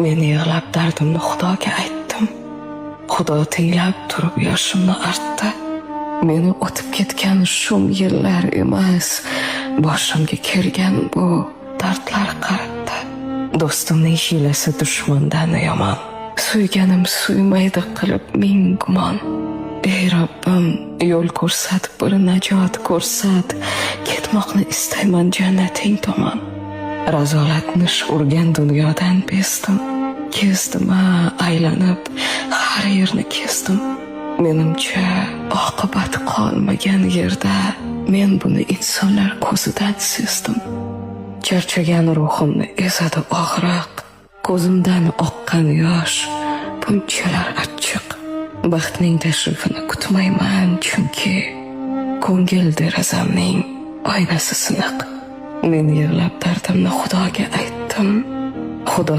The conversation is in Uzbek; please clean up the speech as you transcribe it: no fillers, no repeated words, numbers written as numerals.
Men yig'lab dardimni Xudoga aytdim. Xudo tinglab turib yoshimni artdi. Meni o'tib ketgan shum yillar emas, boshimga kelgan bu dardlar qaratdi. Do'stimning hiylasi dushmandan yomon. Suyganim suymaydi qilib ming gumon. Ey Robbim, yo'l ko'rsat, bir najot ko'rsat. Ketmoqni istayman jannating tomon. Razolatnish urgan dunyodan bezdim. Kezdim, aylanib, har yerni kezdim. Menimcha, oqibati qolmagan yerda men buni insonlar ko'zidan sezdim. Charchagan ruhimni ezadi og'riq, ko'zimdan oqqan yosh bunchalar achchiq. Baxtning tashrifini kutmayman, chunki ko'ngil derazamning oynasi siniq. Men yig'lab dardimni Xudoga aytdim. Xudo